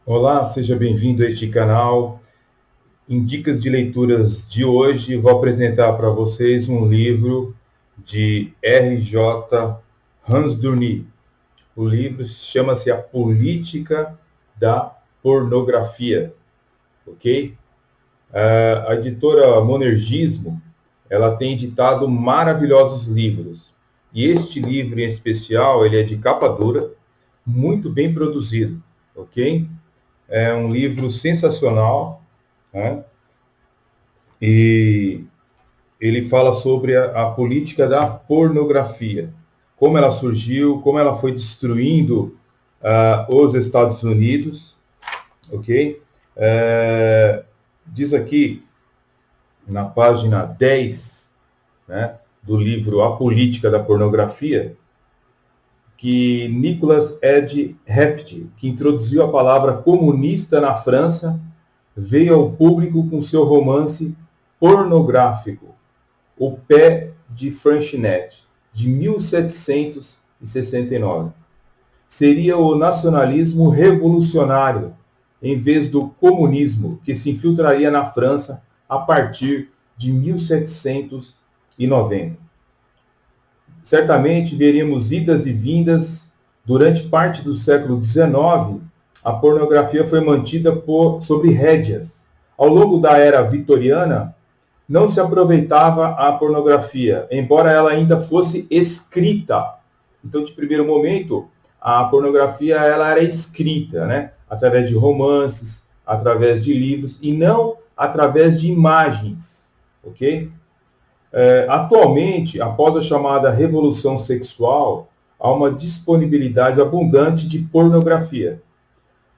Olá, seja bem-vindo a este canal. Em dicas de leituras de hoje, vou apresentar para vocês um livro de R.J. Hansdurni. O livro chama-se A Política da Pornografia, ok? A editora Monergismo, ela tem editado maravilhosos livros. E este livro em especial, ele é de capa dura, muito bem produzido, ok? É um livro sensacional, né? E ele fala sobre a política da pornografia, como ela surgiu, como ela foi destruindo os Estados Unidos, ok? Diz aqui na página 10, né, do livro A Política da Pornografia, que Nicholas Ed Heft, que introduziu a palavra comunista na França, veio ao público com seu romance pornográfico, O Pé de Franchette, de 1769. Seria o nacionalismo revolucionário, em vez do comunismo, que se infiltraria na França a partir de 1790. Certamente veríamos idas e vindas. Durante parte do século XIX, a pornografia foi mantida sob rédeas. Ao longo da era vitoriana, não se aproveitava a pornografia, embora ela ainda fosse escrita. Então, de primeiro momento, a pornografia ela era escrita, né? Através de romances, através de livros, e não através de imagens, ok? Atualmente, após a chamada revolução sexual, há uma disponibilidade abundante de pornografia.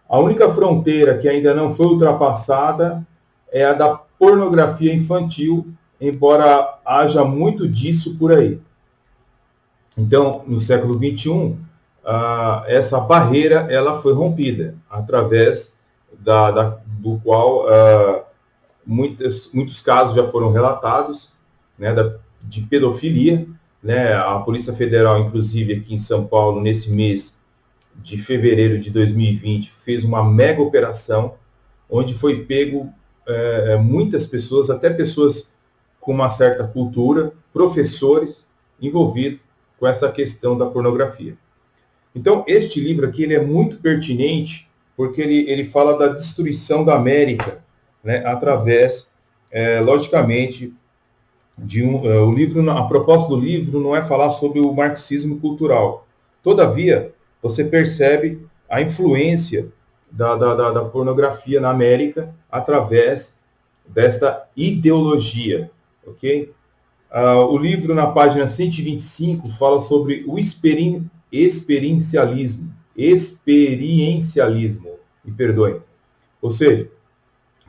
A única fronteira que ainda não foi ultrapassada é a da pornografia infantil, embora haja muito disso por aí. Então, no século XXI, essa barreira ela foi rompida, através do qual muitos casos já foram relatados, né, de pedofilia. Né? A Polícia Federal, inclusive aqui em São Paulo, nesse mês de fevereiro de 2020, fez uma mega operação, onde foi pego muitas pessoas, até pessoas com uma certa cultura, professores, envolvidos com essa questão da pornografia. Então, este livro aqui ele é muito pertinente, porque ele fala da destruição da América, né, através, logicamente, o livro. A proposta do livro não é falar sobre o marxismo cultural. Todavia, você percebe a influência da pornografia na América através desta ideologia, ok? O livro, na página 125, fala sobre o experiencialismo, me perdoe. Ou seja,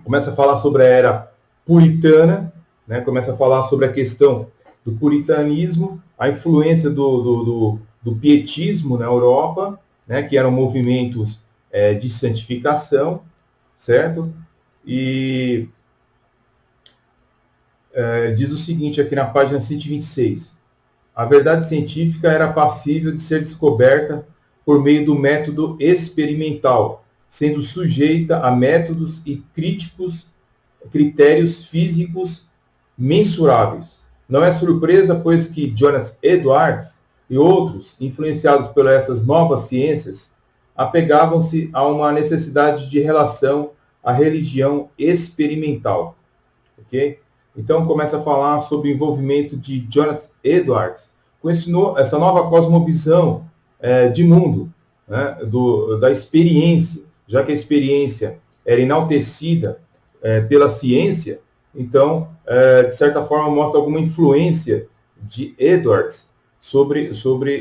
começa a falar sobre a era puritana, né? Começa a falar sobre a questão do puritanismo, a influência do pietismo na Europa, né? Que eram movimentos de santificação, certo? E diz o seguinte aqui na página 126. A verdade científica era passível de ser descoberta por meio do método experimental, sendo sujeita a métodos e critérios físicos mensuráveis. Não é surpresa, pois, que Jonathan Edwards e outros, influenciados por essas novas ciências, apegavam-se a uma necessidade de relação à religião experimental. Ok? Então começa a falar sobre o envolvimento de Jonathan Edwards com essa nova cosmovisão de mundo, né, da experiência, já que a experiência era enaltecida pela ciência. Então, de certa forma, mostra alguma influência de Edwards sobre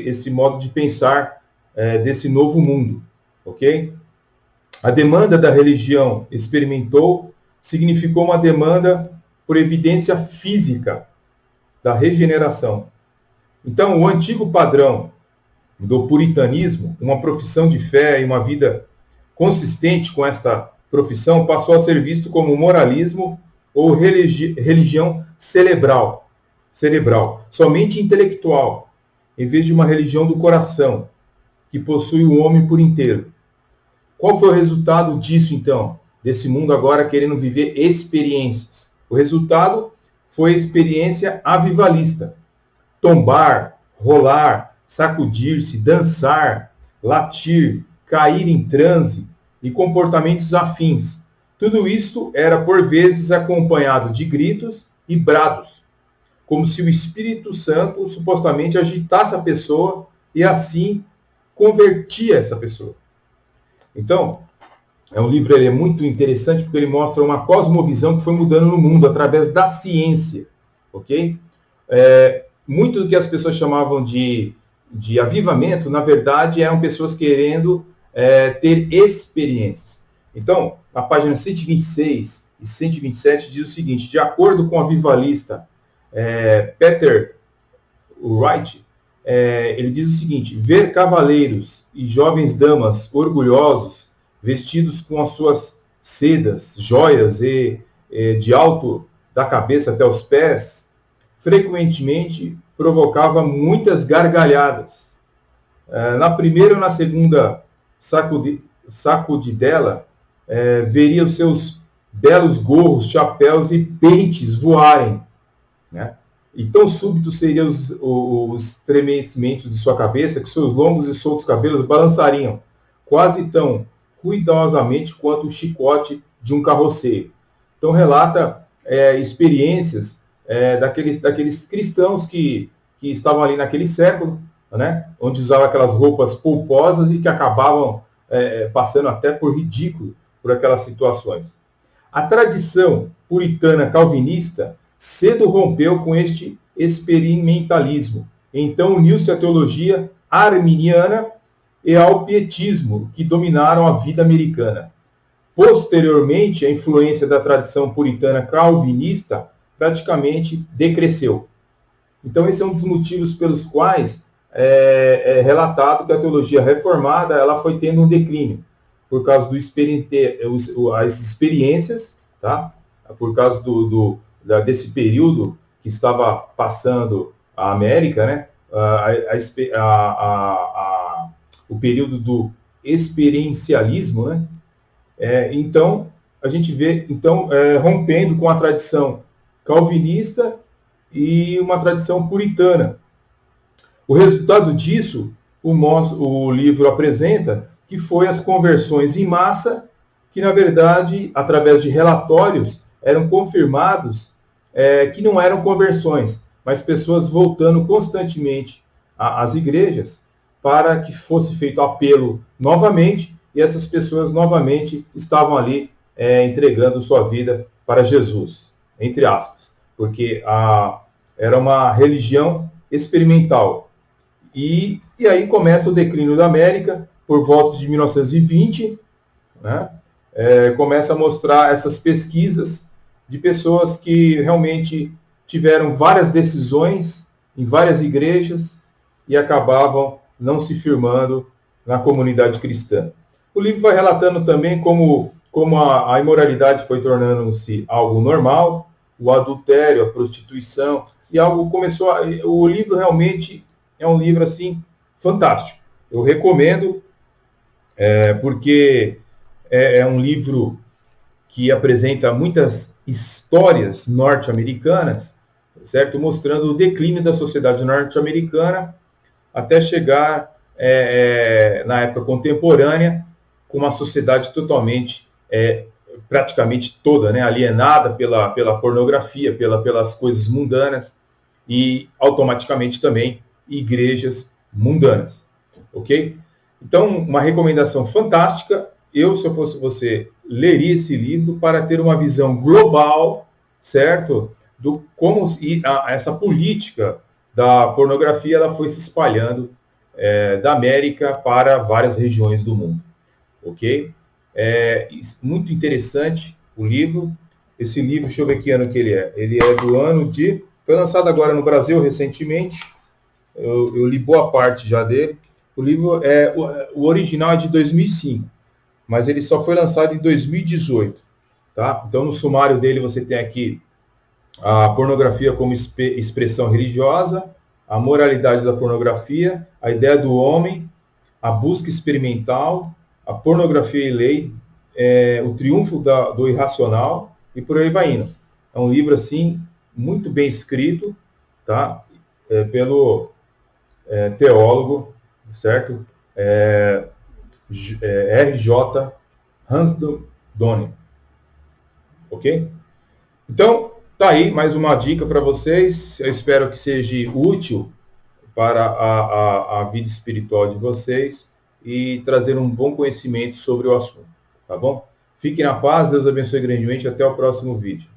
esse modo de pensar desse novo mundo, ok? A demanda da religião experimentou significou uma demanda por evidência física da regeneração. Então, o antigo padrão do puritanismo, uma profissão de fé e uma vida consistente com esta profissão, passou a ser visto como moralismo ou religião cerebral, somente intelectual, em vez de uma religião do coração, que possui o homem por inteiro. Qual foi o resultado disso, então? Desse mundo agora querendo viver experiências. O resultado foi a experiência avivalista. Tombar, rolar, sacudir-se, dançar, latir, cair em transe e comportamentos afins. Tudo isto era, por vezes, acompanhado de gritos e brados, como se o Espírito Santo supostamente agitasse a pessoa e assim convertia essa pessoa. Então, é um livro ele é muito interessante porque ele mostra uma cosmovisão que foi mudando no mundo através da ciência, ok? Muito do que as pessoas chamavam de avivamento, na verdade, eram pessoas querendo ter experiências. Então, na página 126 e 127 diz o seguinte: de acordo com o avivalista Peter Wright, ele diz o seguinte: ver cavaleiros e jovens damas orgulhosos, vestidos com as suas sedas, joias e de alto da cabeça até os pés, frequentemente provocava muitas gargalhadas. Na primeira ou na segunda sacudidela, veria os seus belos gorros, chapéus e pentes voarem, né? E tão súbitos seriam os estremecimentos de sua cabeça que seus longos e soltos cabelos balançariam, quase tão ruidosamente quanto o chicote de um carroceiro. Então relata experiências daqueles cristãos que estavam ali naquele século, né, onde usavam aquelas roupas pomposas e que acabavam passando até por ridículo por aquelas situações. A tradição puritana calvinista cedo rompeu com este experimentalismo. Então uniu-se à teologia arminiana e ao pietismo, que dominaram a vida americana. Posteriormente, a influência da tradição puritana calvinista praticamente decresceu. Então, esse é um dos motivos pelos quais é relatado que a teologia reformada ela foi tendo um declínio, por causa as experiências, tá? Por causa desse período que estava passando a América, né? O período do experiencialismo, né? Então, a gente vê rompendo com a tradição calvinista e uma tradição puritana. O resultado disso, o livro apresenta que foi as conversões em massa, que na verdade, através de relatórios, eram confirmados que não eram conversões, mas pessoas voltando constantemente às igrejas para que fosse feito apelo novamente, e essas pessoas novamente estavam ali entregando sua vida para Jesus, entre aspas, porque era uma religião experimental. E aí começa o declínio da América, por volta de 1920, né? Começa a mostrar essas pesquisas de pessoas que realmente tiveram várias decisões em várias igrejas e acabavam não se firmando na comunidade cristã. O livro vai relatando também como a imoralidade foi tornando-se algo normal, o adultério, a prostituição, e algo começou o livro realmente é um livro assim fantástico. Eu recomendo, porque é um livro que apresenta muitas histórias norte-americanas, certo? Mostrando o declínio da sociedade norte-americana até chegar na época contemporânea com uma sociedade totalmente, praticamente toda, né, alienada pela pornografia, pelas coisas mundanas e automaticamente também igrejas mundanas, ok? Então, uma recomendação fantástica. Eu, se eu fosse você, leria esse livro para ter uma visão global, certo? Do como essa política da pornografia ela foi se espalhando da América para várias regiões do mundo, ok? Muito interessante o livro. Esse livro, deixa eu ver que ano que ele é. Ele é do ano de... Foi lançado agora no Brasil recentemente. Eu li boa parte já dele. O livro o original é de 2005, mas ele só foi lançado em 2018, tá? Então, no sumário dele você tem aqui a pornografia como expressão religiosa, a moralidade da pornografia, a ideia do homem, a busca experimental, A Pornografia e Lei, O Triunfo do Irracional, e por aí vai indo. É um livro, assim, muito bem escrito, tá? Pelo teólogo, certo? R.J. Hansdon, ok? Então, tá aí mais uma dica para vocês. Eu espero que seja útil para a vida espiritual de vocês e trazer um bom conhecimento sobre o assunto, tá bom? Fiquem na paz, Deus abençoe grandemente, até o próximo vídeo.